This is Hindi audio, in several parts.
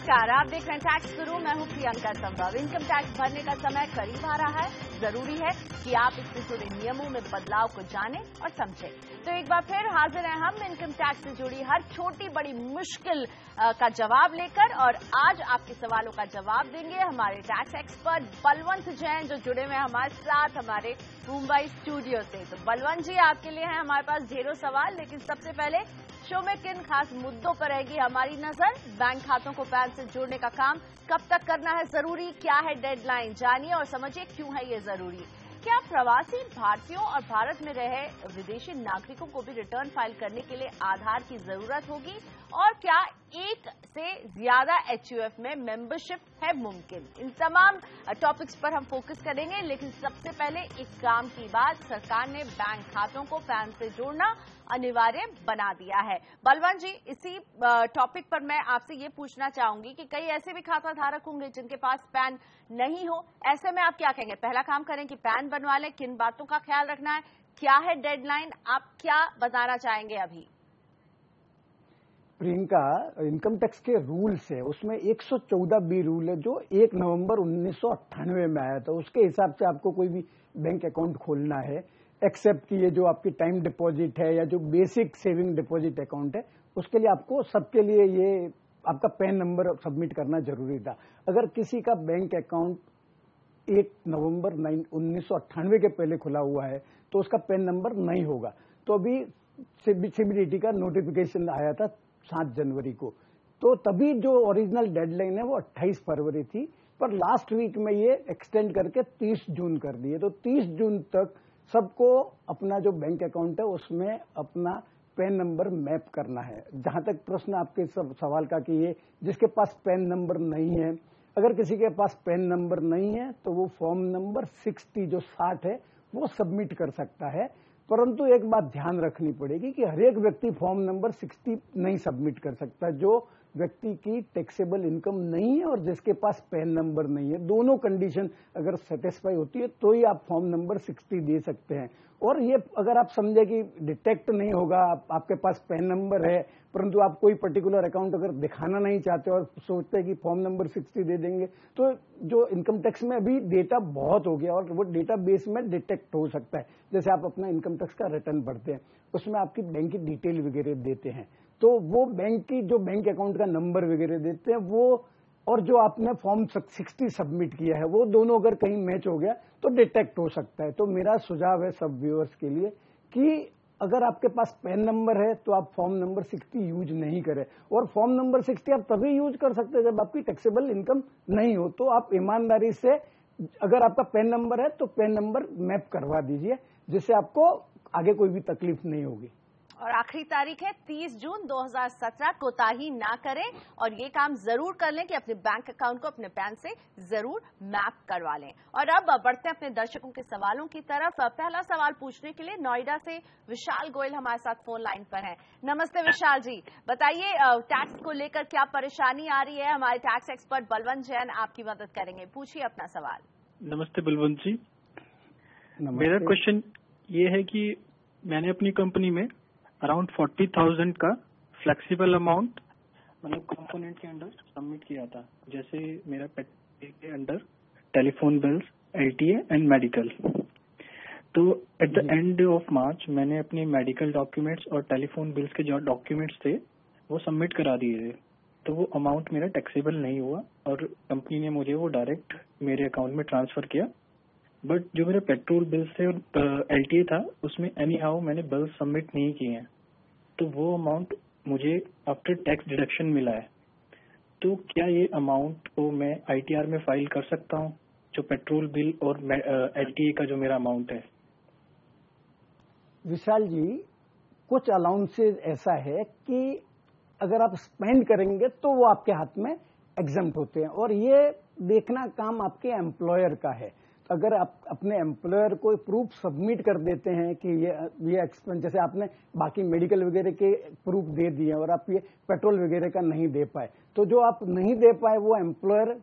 नमस्कार, आप देख रहे हैं टैक्स गुरु। मैं हूं प्रियंका संभव। इनकम टैक्स भरने का समय करीब आ रहा है। जरूरी है कि आप इससे जुड़े नियमों में बदलाव को जानें और समझें। तो एक बार फिर हाजिर हैं हम इनकम टैक्स से जुड़ी हर छोटी बड़ी मुश्किल का जवाब लेकर। और आज आपके सवालों का जवाब देंगे हमारे टैक्स एक्सपर्ट बलवंत जैन, जो जुड़े हुए हैं हमारे साथ हमारे मुंबई स्टूडियो से। तो बलवंत जी, आपके लिए हैं हमारे पास ढेरों सवाल, लेकिन सबसे पहले शो में किन खास मुद्दों पर रहेगी हमारी नजर। बैंक खातों को पैन से जोड़ने का काम कब तक करना है जरूरी, क्या है डेडलाइन, जानिए और समझिए क्यों है ये जरूरी। क्या प्रवासी भारतीयों और भारत में रहे विदेशी नागरिकों को भी रिटर्न फाइल करने के लिए आधार की जरूरत होगी, और क्या एक से ज्यादा एचयूएफ में मेंबरशिप है मुमकिन। इन तमाम टॉपिक्स पर हम फोकस करेंगे, लेकिन सबसे पहले एक काम की बात, सरकार ने बैंक खातों को पैन से जोड़ना अनिवार्य बना दिया है। बलवंत जी, इसी टॉपिक पर मैं आपसे ये पूछना चाहूंगी कि कई ऐसे भी खाता धारक होंगे जिनके पास पैन नहीं हो, ऐसे में आप क्या कहेंगे? पहला काम करें कि पैन बनवा लें, किन बातों का ख्याल रखना है, क्या है डेडलाइन, आप क्या बताना चाहेंगे अभी? प्रियंका, इनकम टैक्स के रूल्स है, उसमें 114B रूल है जो 1 नवंबर 1998 में आया था। उसके हिसाब से आपको कोई भी बैंक अकाउंट खोलना है, एक्सेप्ट कि ये जो आपकी टाइम डिपॉजिट है या जो बेसिक सेविंग डिपॉजिट अकाउंट है, उसके लिए आपको सबके लिए ये आपका पैन नंबर सबमिट करना जरूरी था। अगर किसी का बैंक अकाउंट 1 नवंबर 1998 के पहले खुला हुआ है तो उसका पैन नंबर नहीं होगा। तो अभी सीबीडीटी का नोटिफिकेशन आया था 7 जनवरी को, तो तभी जो ओरिजिनल डेडलाइन है वो 28 फरवरी थी, पर लास्ट वीक में ये एक्सटेंड करके 30 जून कर दिए। तो 30 जून तक सबको अपना जो बैंक अकाउंट है उसमें अपना पैन नंबर मैप करना है। जहां तक प्रश्न आपके सवाल का कि ये जिसके पास पैन नंबर नहीं है, अगर किसी के पास पैन नंबर नहीं है तो वो फॉर्म नंबर 60 जो 60 है वो सबमिट कर सकता है। परंतु एक बात ध्यान रखनी पड़ेगी कि हर एक व्यक्ति फॉर्म नंबर 60 नहीं सबमिट कर सकता। जो व्यक्ति की टैक्सेबल इनकम नहीं है और जिसके पास पैन नंबर नहीं है, दोनों कंडीशन अगर सेटिस्फाई होती है तो ही आप फॉर्म नंबर 60 दे सकते हैं। और ये अगर आप समझे कि डिटेक्ट नहीं होगा, आपके पास पैन नंबर है परंतु आप कोई पर्टिकुलर अकाउंट अगर दिखाना नहीं चाहते और सोचते हैं कि फॉर्म नंबर 60 दे देंगे, तो जो इनकम टैक्स में अभी डेटा बहुत हो गया और वो डेटा बेस में डिटेक्ट हो सकता है। जैसे आप अपना इनकम टैक्स का रिटर्न भरते हैं, उसमें आपकी बैंक की डिटेल वगैरह देते हैं, तो वो बैंक की जो बैंक अकाउंट का नंबर वगैरह देते हैं वो, और जो आपने फॉर्म 60 सबमिट किया है वो दोनों अगर कहीं मैच हो गया तो डिटेक्ट हो सकता है। तो मेरा सुझाव है सब व्यूअर्स के लिए कि अगर आपके पास पैन नंबर है तो आप फॉर्म नंबर 60 यूज नहीं करें। और फॉर्म नंबर 60 आप तभी यूज कर सकते हैं जब आपकी टैक्सेबल इनकम नहीं हो। तो आप ईमानदारी से, अगर आपका पैन नंबर है तो पैन नंबर मैप करवा दीजिए, जिससे आपको आगे कोई भी तकलीफ नहीं होगी। और आखिरी तारीख है 30 जून 2017। कोताही ना करें और ये काम जरूर कर लें कि अपने बैंक अकाउंट को अपने पैन से जरूर मैप करवा लें। और अब बढ़ते हैं अपने दर्शकों के सवालों की तरफ। पहला सवाल पूछने के लिए नोएडा से विशाल गोयल हमारे साथ फोन लाइन पर हैं। नमस्ते विशाल जी, बताइए टैक्स को लेकर क्या परेशानी आ रही है। हमारे टैक्स एक्सपर्ट बलवंत जैन आपकी मदद करेंगे, पूछिए अपना सवाल। नमस्ते बलवंत जी, मेरा क्वेश्चन ये है कि मैंने अपनी कंपनी में अराउंड 40,000 का फ्लेक्सिबल अमाउंट मतलब कंपोनेंट के अंडर सबमिट किया था। जैसे मेरा पेट के under telephone bills, LTA and medical. तो at the end of March मैंने अपने मेडिकल डॉक्यूमेंट्स और टेलीफोन बिल्स के जो डॉक्यूमेंट्स थे वो सबमिट करा दिए थे। तो वो अमाउंट मेरा टैक्सेबल नहीं हुआ और कंपनी ने मुझे वो डायरेक्ट मेरे अकाउंट में ट्रांसफर किया। बट जो मेरे पेट्रोल बिल्स थे और एलटीए था उसमें एनी हाउ मैंने बिल्स सबमिट नहीं किए हैं, तो वो अमाउंट मुझे आफ्टर टैक्स डिडक्शन मिला है। तो क्या ये अमाउंट को मैं आईटीआर में फाइल कर सकता हूँ, जो पेट्रोल बिल और एलटीए का जो मेरा अमाउंट है? विशाल जी, कुछ अलाउंसेज ऐसा है कि अगर आप स्पेंड करेंगे तो वो आपके हाथ में एग्जम्प्ट होते हैं, और ये देखना काम आपके एम्प्लॉयर का है। अगर आप अपने एम्प्लॉयर को प्रूफ सबमिट कर देते हैं कि ये एक्सपेंस, जैसे आपने बाकी मेडिकल वगैरह के प्रूफ दे दिए और आप ये पेट्रोल वगैरह का नहीं दे पाए, तो जो आप नहीं दे पाए वो एम्प्लॉयर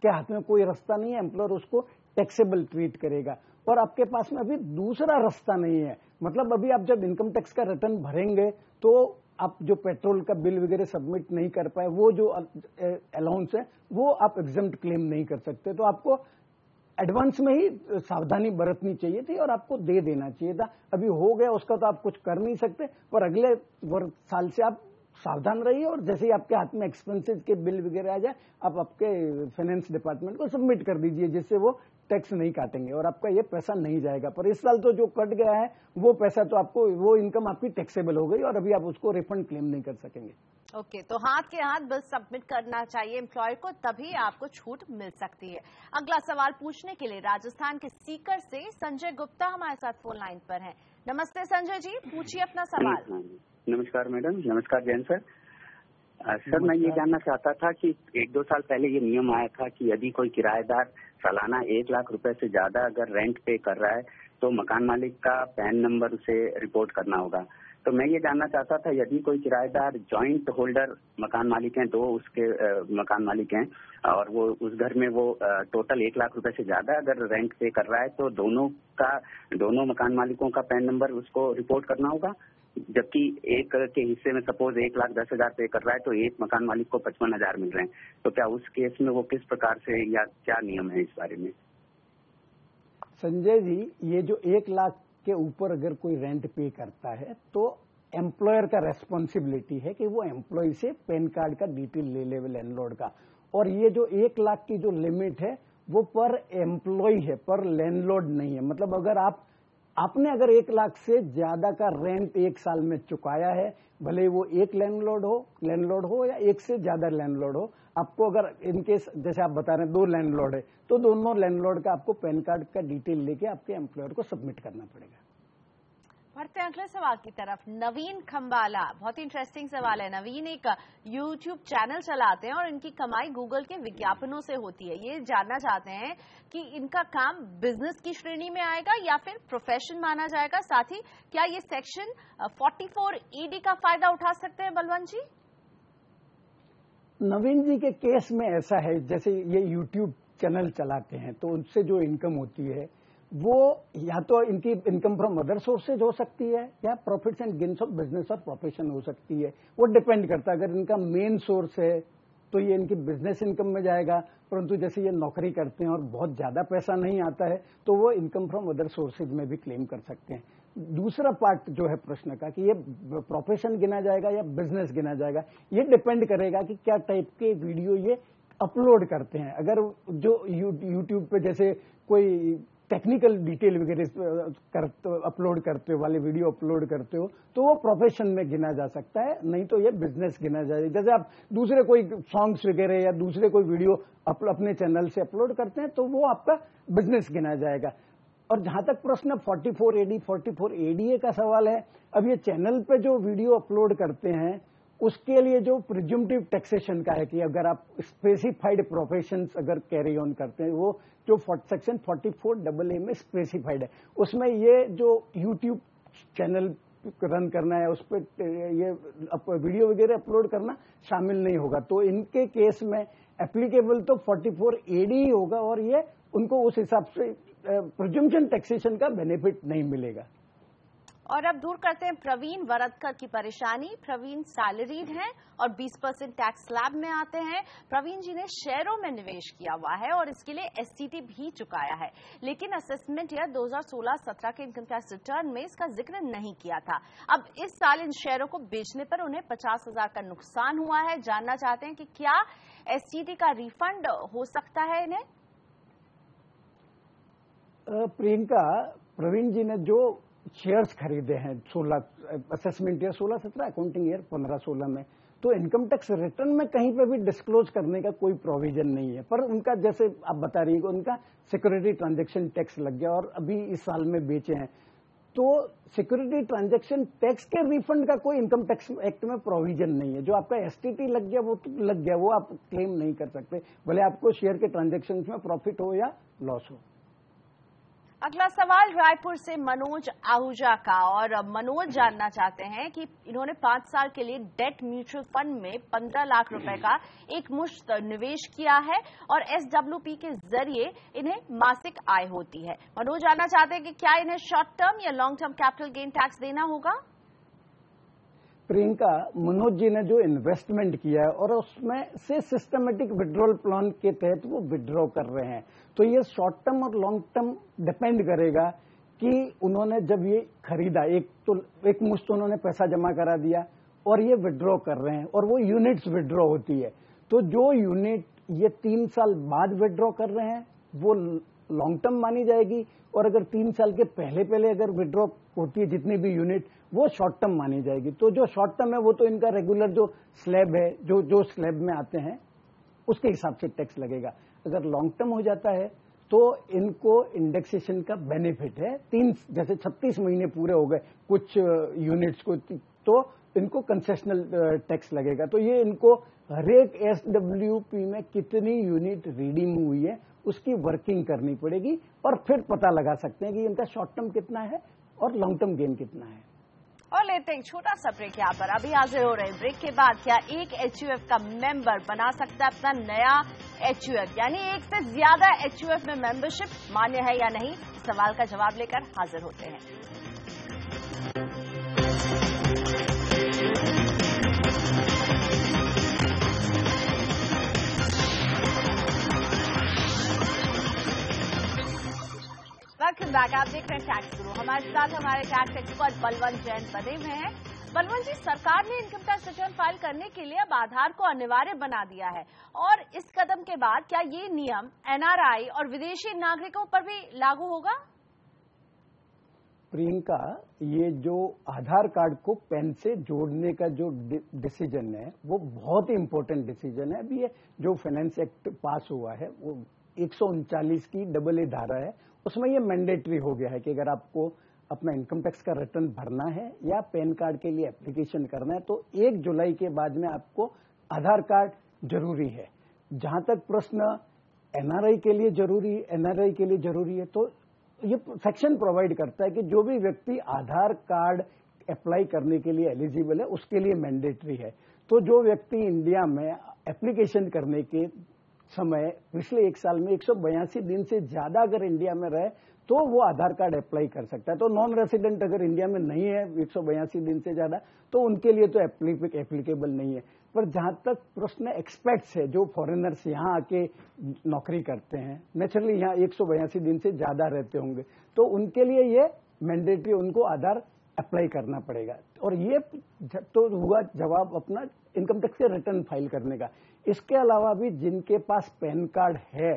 के हाथ में कोई रास्ता नहीं है, एम्प्लॉयर उसको टैक्सेबल ट्रीट करेगा। और आपके पास में अभी दूसरा रास्ता नहीं है, मतलब अभी आप जब इनकम टैक्स का रिटर्न भरेंगे तो आप जो पेट्रोल का बिल वगैरह सबमिट नहीं कर पाए, वो जो अलाउंस है वो आप एग्जम्प्ट क्लेम नहीं कर सकते। तो आपको एडवांस में ही सावधानी बरतनी चाहिए थी और आपको दे देना चाहिए था। अभी हो गया उसका तो आप कुछ कर नहीं सकते, पर अगले साल से आप सावधान रहिए और जैसे ही आपके हाथ में एक्सपेंसेस के बिल वगैरह आ जाए आप आपके फाइनेंस डिपार्टमेंट को सबमिट कर दीजिए, जिससे वो टैक्स नहीं काटेंगे और आपका ये पैसा नहीं जाएगा। पर इस साल तो जो कट गया है वो पैसा तो आपको, वो इनकम आपकी टैक्सेबल हो गई और अभी आप उसको रिफंड क्लेम नहीं कर सकेंगे। ओके, तो हाथ के हाथ बिल सबमिट करना चाहिए एम्प्लॉयर को, तभी आपको छूट मिल सकती है। अगला सवाल पूछने के लिए राजस्थान के सीकर से संजय गुप्ता हमारे साथ फोन लाइन पर हैं। नमस्ते संजय जी, पूछिए अपना सवाल। नमस्कार मैडम। नमस्कार जैन सर। सर मैं ये जानना चाहता था कि 1-2 साल पहले ये नियम आया था कि यदि कोई किराएदार सालाना 1 लाख रुपए से ज्यादा अगर रेंट पे कर रहा है तो मकान मालिक का पैन नंबर उसे रिपोर्ट करना होगा। तो मैं ये जानना चाहता था, यदि कोई किराएदार जॉइंट होल्डर मकान मालिक हैं, 2 उसके मकान मालिक हैं और वो उस घर में वो टोटल 1 लाख रुपए से ज्यादा अगर रेंट पे कर रहा है तो दोनों मकान मालिकों का पैन नंबर उसको रिपोर्ट करना होगा। जबकि एक के हिस्से में सपोज 1,10,000 पे कर रहा है तो एक मकान मालिक को 55,000 मिल रहे हैं, तो क्या उस केस में वो किस प्रकार से या क्या नियम है इस बारे में? संजय जी, ये जो 1 लाख के ऊपर अगर कोई रेंट पे करता है तो एम्प्लॉयर का रेस्पॉन्सिबिलिटी है कि वो एम्प्लॉय से पैन कार्ड का डिटेल ले ले लैंडलॉर्ड का। और ये जो 1 लाख की जो लिमिट है वो पर एम्प्लॉय है, पर लैंडलॉर्ड नहीं है। मतलब अगर आपने अगर 1 लाख से ज्यादा का रेंट 1 साल में चुकाया है, भले वो एक लैंडलॉर्ड हो या एक से ज्यादा लैंडलॉर्ड हो, आपको अगर इनकेस जैसे आप बता रहे हैं 2 लैंडलॉर्ड है तो दोनों लैंडलॉर्ड का आपको पैन कार्ड का डिटेल लेके आपके एम्प्लॉयर को सबमिट करना पड़ेगा। बढ़ते हैं अगले सवाल की तरफ। नवीन खंबाला, बहुत ही इंटरेस्टिंग सवाल है। नवीन एक यूट्यूब चैनल चलाते हैं और इनकी कमाई गूगल के विज्ञापनों से होती है। ये जानना चाहते हैं कि इनका काम बिजनेस की श्रेणी में आएगा या फिर प्रोफेशन माना जाएगा। साथ ही क्या ये सेक्शन 44ED का फायदा उठा सकते हैं बलवंत जी? नवीन जी के केस में ऐसा है, जैसे ये यूट्यूब चैनल चलाते हैं तो उनसे जो इनकम होती है वो या तो इनकी इनकम फ्रॉम अदर सोर्सेज हो सकती है या profits and gains of business और प्रोफेशन हो सकती है। वो डिपेंड करता है। अगर इनका मेन सोर्स है तो ये इनकी बिजनेस इनकम में जाएगा, परंतु जैसे ये नौकरी करते हैं और बहुत ज्यादा पैसा नहीं आता है तो वो इनकम फ्रॉम अदर सोर्सेज में भी क्लेम कर सकते हैं। दूसरा पार्ट जो है प्रश्न का कि ये प्रोफेशन गिना जाएगा या बिजनेस गिना जाएगा, ये डिपेंड करेगा कि क्या टाइप के वीडियो ये अपलोड करते हैं। अगर जो यूट्यूब पे जैसे कोई टेक्निकल डिटेल वगैरह अपलोड करते हो वाले वीडियो अपलोड करते हो तो वो प्रोफेशन में गिना जा सकता है, नहीं तो ये बिजनेस गिना जाएगा। जैसे आप दूसरे कोई सॉन्ग्स वगैरह या दूसरे कोई वीडियो अपने चैनल से अपलोड करते हैं तो वो आपका बिजनेस गिना जाएगा। और जहां तक प्रश्न 44ADA का सवाल है, अब ये चैनल पे जो वीडियो अपलोड करते हैं उसके लिए जो प्रिज्यूमटिव टैक्सेशन का है कि अगर आप स्पेसिफाइड प्रोफेशंस अगर कैरी ऑन करते हैं, वो जो सेक्शन 44AA में स्पेसिफाइड है, उसमें ये जो यूट्यूब चैनल रन करना है उस पर ये वीडियो वगैरह अपलोड करना शामिल नहीं होगा। तो इनके केस में एप्लीकेबल तो 44AD ही होगा और ये उनको उस हिसाब से प्रिज्यूम्पशन टैक्सेशन का बेनिफिट नहीं मिलेगा। और अब दूर करते हैं प्रवीण वरदकर की परेशानी। प्रवीण सैलरीड हैं और 20% टैक्स स्लैब में आते हैं। प्रवीण जी ने शेयरों में निवेश किया हुआ है और इसके लिए एसटीटी भी चुकाया है, लेकिन असेसमेंट ईयर 2016-17 के इनकम टैक्स रिटर्न में इसका जिक्र नहीं किया था। अब इस साल इन शेयरों को बेचने पर उन्हें 50,000 का नुकसान हुआ है। जानना चाहते हैं कि क्या एसटीटी का रिफंड हो सकता है इन्हें? प्रियंका, प्रवीण जी ने जो शेयर्स खरीदे हैं 16 असेसमेंट ईयर 16-17, अकाउंटिंग ईयर 15-16 में, तो इनकम टैक्स रिटर्न में कहीं पे भी डिस्क्लोज करने का कोई प्रोविजन नहीं है। पर उनका जैसे आप बता रही हैं उनका सिक्योरिटी ट्रांजैक्शन टैक्स लग गया और अभी इस साल में बेचे हैं, तो सिक्योरिटी ट्रांजैक्शन टैक्स के रिफंड का कोई इनकम टैक्स एक्ट में प्रोविजन नहीं है। जो आपका एसटीटी लग गया वो तो लग गया, वो आप क्लेम नहीं कर सकते, भले आपको शेयर के ट्रांजैक्शन में प्रॉफिट हो या लॉस हो। अगला सवाल रायपुर से मनोज आहूजा का, और मनोज जानना चाहते हैं कि इन्होंने 5 साल के लिए डेट म्यूचुअल फंड में 15 लाख रुपए का एक मुश्त निवेश किया है और एसडब्ल्यूपी के जरिए इन्हें मासिक आय होती है। मनोज जानना चाहते हैं कि क्या इन्हें शॉर्ट टर्म या long term capital gain tax देना होगा? प्रियंका, मनोज जी ने जो इन्वेस्टमेंट किया है और उसमें से सिस्टमेटिक विड्रॉल प्लान के तहत वो विड्रॉ कर रहे हैं, तो ये शॉर्ट टर्म और लॉन्ग टर्म डिपेंड करेगा कि उन्होंने जब ये खरीदा, एक मुश्त उन्होंने पैसा जमा करा दिया और ये विड्रॉ कर रहे हैं और वो यूनिट्स विड्रॉ होती है, तो जो यूनिट ये 3 साल बाद विड्रॉ कर रहे हैं वो लॉन्ग टर्म मानी जाएगी, और अगर 3 साल के पहले अगर विड्रॉ होती है जितनी भी यूनिट, वो शॉर्ट टर्म मानी जाएगी। तो जो शॉर्ट टर्म है वो तो इनका रेगुलर जो स्लैब है, जो स्लैब में आते हैं उसके हिसाब से टैक्स लगेगा। अगर लॉन्ग टर्म हो जाता है तो इनको इंडेक्सेशन का बेनिफिट है। जैसे 36 महीने पूरे हो गए कुछ यूनिट्स को, तो इनको कंसेशनल टैक्स लगेगा। तो ये इनको हर एक SWP में कितनी यूनिट रिडीम हुई है उसकी वर्किंग करनी पड़ेगी, और फिर पता लगा सकते हैं कि इनका शॉर्ट टर्म कितना है और लॉन्ग टर्म गेन कितना है। और लेते हैं छोटा सा ब्रेक यहाँ पर, अभी हाजिर हो रहे हैं। ब्रेक के बाद क्या एक HUF का मेंबर बना सकता है अपना नया HUF, यानी एक से ज्यादा HUF में मेंबरशिप मान्य है या नहीं, सवाल का जवाब लेकर हाजिर होते हैं। वेलकम बैक, आप देख रहे हैं टैक्स गुरु। हमारे साथ हमारे टैक्स एक्सपर्ट बलवंत जैन बने हुए हैं। बलवंत जी, सरकार ने इनकम टैक्स रिटर्न फाइल करने के लिए अब आधार को अनिवार्य बना दिया है, और इस कदम के बाद क्या ये नियम NRI और विदेशी नागरिकों पर भी लागू होगा? प्रियंका, ये जो आधार कार्ड को पैन से जोड़ने का जो डिसीजन है वो बहुत ही इंपॉर्टेंट डिसीजन है। अभी ये जो फाइनेंस एक्ट पास हुआ है वो 139 की AA धारा है, उसमें ये मैंडेटरी हो गया है कि अगर आपको अपना इनकम टैक्स का रिटर्न भरना है या पैन कार्ड के लिए एप्लीकेशन करना है तो 1 जुलाई के बाद में आपको आधार कार्ड जरूरी है। जहां तक प्रश्न NRI के लिए जरूरी है, तो ये सेक्शन प्रोवाइड करता है कि जो भी व्यक्ति आधार कार्ड अप्लाई करने के लिए एलिजिबल है उसके लिए मैंडेटरी है। तो जो व्यक्ति इंडिया में एप्लीकेशन करने के समय पिछले 1 साल में 182 दिन से ज्यादा अगर इंडिया में रहे तो वो आधार कार्ड अप्लाई कर सकता है। तो नॉन रेसिडेंट अगर इंडिया में नहीं है 182 दिन से ज्यादा, तो उनके लिए तो एप्लीकेबल नहीं है। पर जहां तक प्रश्न एक्सपेक्ट्स है, जो फॉरेनर्स यहाँ आके नौकरी करते हैं, नेचुरली यहाँ 182 दिन से ज्यादा रहते होंगे, तो उनके लिए ये मैंडेटरी, उनको आधार अप्लाई करना पड़ेगा। और ये तो हुआ जवाब अपना इनकम टैक्स से रिटर्न फाइल करने का। इसके अलावा भी जिनके पास पैन कार्ड है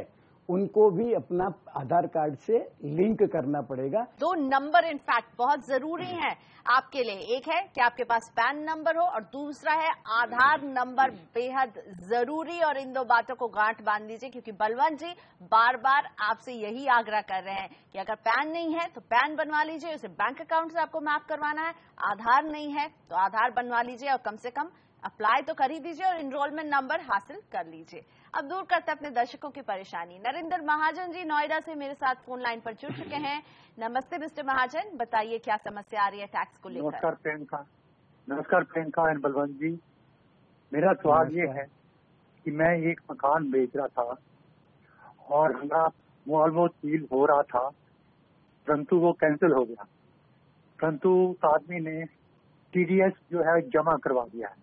उनको भी अपना आधार कार्ड से लिंक करना पड़ेगा। 2 नंबर इनफैक्ट बहुत जरूरी हैं आपके लिए, एक है कि आपके पास पैन नंबर हो और दूसरा है आधार नंबर, बेहद जरूरी। और इन 2 बातों को गांठ बांध लीजिए, क्योंकि बलवंत जी बार बार आपसे यही आग्रह कर रहे हैं कि अगर पैन नहीं है तो पैन बनवा लीजिए, उसे बैंक अकाउंट से आपको मैप करवाना है। आधार नहीं है तो आधार बनवा लीजिए और कम से कम अप्लाई तो कर ही दीजिए और इनरोलमेंट नंबर हासिल कर लीजिए। अब दूर करते हैं अपने दर्शकों की परेशानी। नरेंद्र महाजन जी नोएडा से मेरे साथ फोन लाइन पर जुड़ चुके हैं। नमस्ते मिस्टर महाजन, बताइए क्या समस्या आ रही है टैक्स को लेकर? नमस्कार प्रियंका एंड बलवंत जी। मेरा सवाल ये है कि मैं एक मकान बेच रहा था और हमारा वो ऑलमोस्ट डील हो रहा था, परंतु वो कैंसिल हो गया। परंतु उस आदमी ने TDS जो है जमा करवा दिया है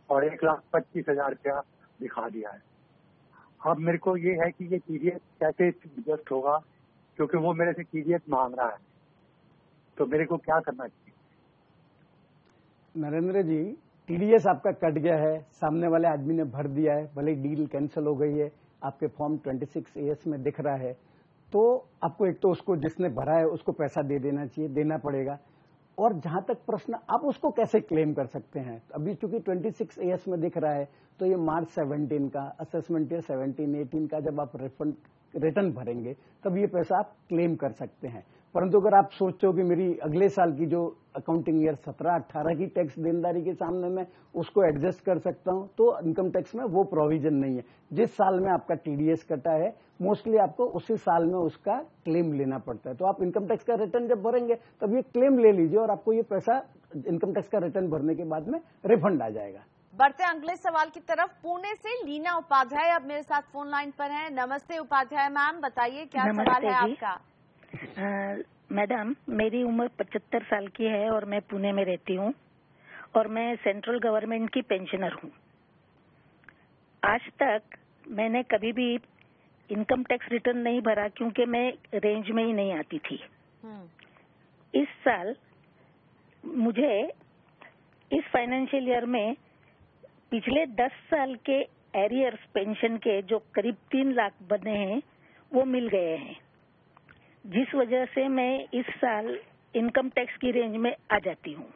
और 1,25,000 रुपया दिखा दिया है। अब मेरे को ये है कि ये TDS कैसे एडजस्ट होगा, क्योंकि वो मेरे से TDS मांग रहा है, तो मेरे को क्या करना चाहिए? नरेंद्र जी, TDS आपका कट गया है, सामने वाले आदमी ने भर दिया है, भले डील कैंसिल हो गई है, आपके फॉर्म 26AS में दिख रहा है, तो आपको एक तो उसको जिसने भरा है उसको पैसा दे देना चाहिए, देना पड़ेगा। और जहां तक प्रश्न आप उसको कैसे क्लेम कर सकते हैं, अभी चूंकि 26AS में दिख रहा है तो ये मार्च 17 का असेसमेंट ईयर 17-18 का जब आप रिटर्न भरेंगे तब ये पैसा आप क्लेम कर सकते हैं। परंतु अगर आप सोचते हो कि मेरी अगले साल की जो अकाउंटिंग ईयर 17-18 की टैक्स देनदारी के सामने मैं उसको एडजस्ट कर सकता हूं, तो इनकम टैक्स में वो प्रोविजन नहीं है। जिस साल में आपका TDS कटा है मोस्टली आपको उसी साल में उसका क्लेम लेना पड़ता है। तो आप इनकम टैक्स का रिटर्न जब भरेंगे तब ये क्लेम ले लीजिए और आपको ये पैसा इनकम टैक्स का रिटर्न भरने के बाद में रिफंड आ जाएगा। बढ़ते अगले सवाल की तरफ। पुणे से लीना उपाध्याय अब मेरे साथ फोन लाइन पर हैं। नमस्ते उपाध्याय मैम, बताइए क्या सवाल है आपका? मैडम, मेरी उम्र 75 साल की है और मैं पुणे में रहती हूँ और मैं सेंट्रल गवर्नमेंट की पेंशनर हूँ। आज तक मैंने कभी भी इनकम टैक्स रिटर्न नहीं भरा क्योंकि मैं रेंज में ही नहीं आती थी। इस साल मुझे इस फाइनेंशियल ईयर में पिछले 10 साल के एरियर्स पेंशन के जो करीब 3 लाख बने हैं वो मिल गए हैं, जिस वजह से मैं इस साल इनकम टैक्स की रेंज में आ जाती हूँ।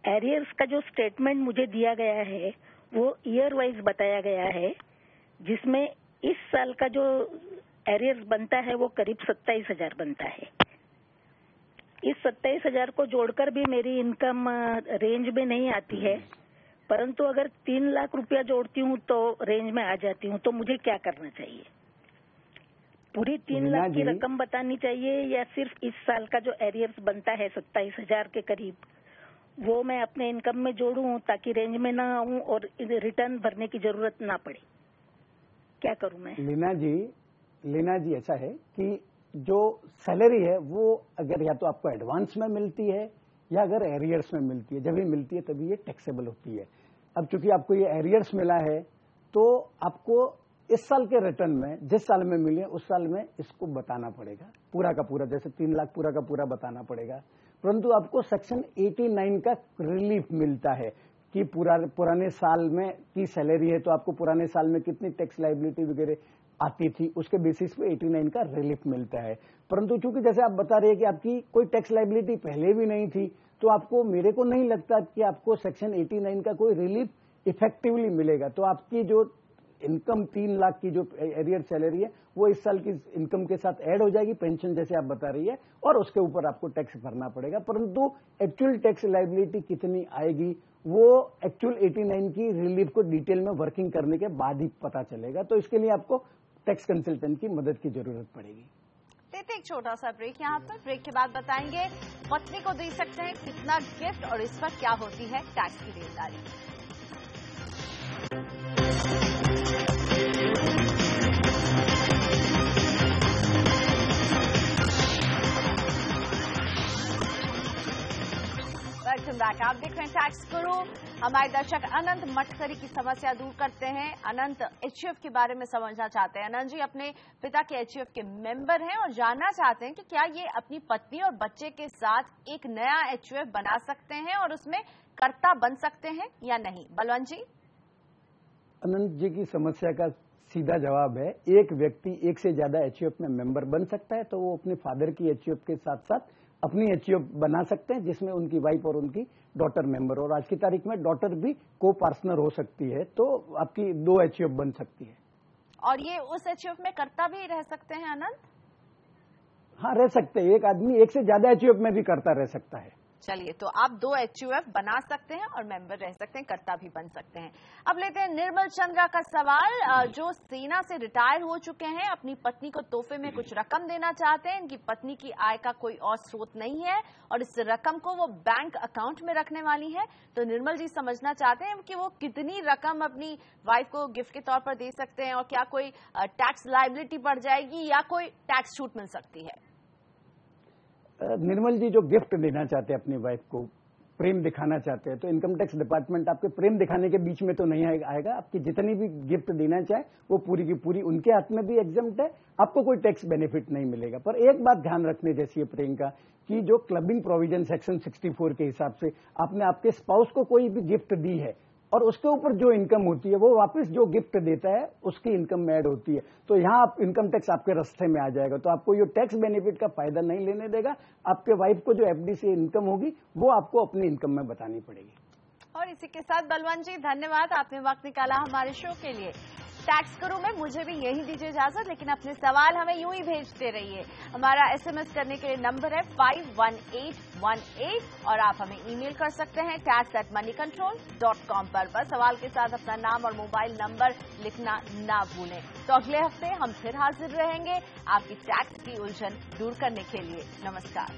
एरियर्स का जो स्टेटमेंट मुझे दिया गया है वो ईयर वाइज बताया गया है, जिसमें इस साल का जो एरियर्स बनता है वो करीब 27,000 बनता है। इस 27,000 को जोड़कर भी मेरी इनकम रेंज में नहीं आती है, परंतु अगर 3 लाख रुपया जोड़ती हूँ तो रेंज में आ जाती हूँ। तो मुझे क्या करना चाहिए? पूरी 3 लाख की रकम बतानी चाहिए या सिर्फ इस साल का जो एरियर्स बनता है 27,000 के करीब, वो मैं अपने इनकम में जोड़ूं ताकि रेंज में ना आऊं और रिटर्न भरने की जरूरत ना पड़े? क्या करूं मैं? लीना जी ऐसा है कि जो सैलरी है वो अगर या तो आपको एडवांस में मिलती है या अगर एरियर्स में मिलती है, जब भी मिलती है तभी ये टैक्सेबल होती है। अब चूंकि आपको ये एरियर्स मिला है तो आपको इस साल के रिटर्न में जिस साल में मिली है उस साल में इसको बताना पड़ेगा पूरा का पूरा, जैसे 3 लाख पूरा का पूरा बताना पड़ेगा। परंतु आपको सेक्शन 89 का रिलीफ मिलता है कि पुराने साल में की सैलरी है तो आपको पुराने साल में कितनी टैक्स लायबिलिटी वगैरह आती थी, उसके बेसिस पे 89 का रिलीफ मिलता है। परंतु चूंकि जैसे आप बता रहे हैं कि आपकी कोई टैक्स लायबिलिटी पहले भी नहीं थी, तो आपको, मेरे को नहीं लगता कि आपको सेक्शन 89 का कोई रिलीफ इफेक्टिवली मिलेगा। तो आपकी जो इनकम 3 लाख की जो एरियर सैलरी है वो इस साल की इनकम के साथ ऐड हो जाएगी, पेंशन जैसे आप बता रही है, और उसके ऊपर आपको टैक्स भरना पड़ेगा। परंतु एक्चुअल टैक्स लायबिलिटी कितनी आएगी वो एक्चुअल 89 की रिलीफ को डिटेल में वर्किंग करने के बाद ही पता चलेगा। तो इसके लिए आपको टैक्स कंसल्टेंट की मदद की जरूरत पड़ेगी। लेते एक छोटा सा ब्रेक यहाँ पर। ब्रेक के बाद बताएंगे पत्नी को दे सकते हैं कितना गिफ्ट और इस पर क्या होती है टैक्स की देनदारी। Welcome back. आप देख रहे हैं टैक्स गुरु। हमारे दर्शक अनंत मटकरी की समस्या दूर करते हैं। अनंत एचयूएफ के बारे में समझना चाहते हैं। अनंत जी अपने पिता के एचयूएफ के मेंबर हैं और जानना चाहते हैं कि क्या ये अपनी पत्नी और बच्चे के साथ एक नया एचयूएफ बना सकते हैं और उसमें कर्ता बन सकते हैं या नहीं। बलवंत जी। अनंत जी की समस्या का सीधा जवाब है, एक व्यक्ति एक से ज्यादा एचयूएफ में मेंबर बन सकता है, तो वो अपने फादर की एचयूएफ के साथ साथ अपनी एचयूएफ बना सकते हैं जिसमें उनकी वाइफ और उनकी डॉटर मेंबर, और आज की तारीख में डॉटर भी को पार्टनर हो सकती है, तो आपकी 2 एचयूएफ बन सकती है। और ये उस एचयूएफ में कर्ता भी रह सकते हैं अनंत? हाँ, रह सकते हैं। एक आदमी एक से ज्यादा एचयूएफ में भी कर्ता रह सकता है। चलिए, तो आप 2 एचयूएफ बना सकते हैं और मेंबर रह सकते हैं, कर्ता भी बन सकते हैं। अब लेते हैं निर्मल चंद्रा का सवाल, जो सेना से रिटायर हो चुके हैं, अपनी पत्नी को तोहफे में कुछ रकम देना चाहते हैं। इनकी पत्नी की आय का कोई और स्रोत नहीं है और इस रकम को वो बैंक अकाउंट में रखने वाली है। तो निर्मल जी समझना चाहते हैं कि वो कितनी रकम अपनी वाइफ को गिफ्ट के तौर पर दे सकते हैं और क्या कोई टैक्स लायबिलिटी बढ़ जाएगी या कोई टैक्स छूट मिल सकती है। निर्मल जी जो गिफ्ट देना चाहते हैं अपनी वाइफ को, प्रेम दिखाना चाहते हैं, तो इनकम टैक्स डिपार्टमेंट आपके प्रेम दिखाने के बीच में तो नहीं आएगा। आपकी जितनी भी गिफ्ट देना चाहे वो पूरी की पूरी उनके हाथ में भी एग्जम्प्ट है, आपको कोई टैक्स बेनिफिट नहीं मिलेगा। पर एक बात ध्यान रखने जैसी है प्रियंका, कि जो क्लबिंग प्रोविजन सेक्शन 64 के हिसाब से आपने आपके स्पाउस को कोई भी गिफ्ट दी है और उसके ऊपर जो इनकम होती है वो वापस जो गिफ्ट देता है उसकी इनकम में ऐड होती है, तो यहाँ आप इनकम टैक्स आपके रास्ते में आ जाएगा। तो आपको ये टैक्स बेनिफिट का फायदा नहीं लेने देगा। आपके वाइफ को जो एफडी से इनकम होगी वो आपको अपनी इनकम में बतानी पड़ेगी। और इसी के साथ बलवंत जी धन्यवाद, आपने वक्त निकाला हमारे शो के लिए। टैक्स गुरु में मुझे भी यही दीजिए इजाजत, लेकिन अपने सवाल हमें यूं ही भेजते रहिए। हमारा एसएमएस करने के लिए नंबर है 51818 और आप हमें ईमेल कर सकते हैं tax@moneycontrol.com पर। बस सवाल के साथ अपना नाम और मोबाइल नंबर लिखना ना भूलें। तो अगले हफ्ते हम फिर हाजिर रहेंगे आपकी टैक्स की उलझन दूर करने के लिए। नमस्कार।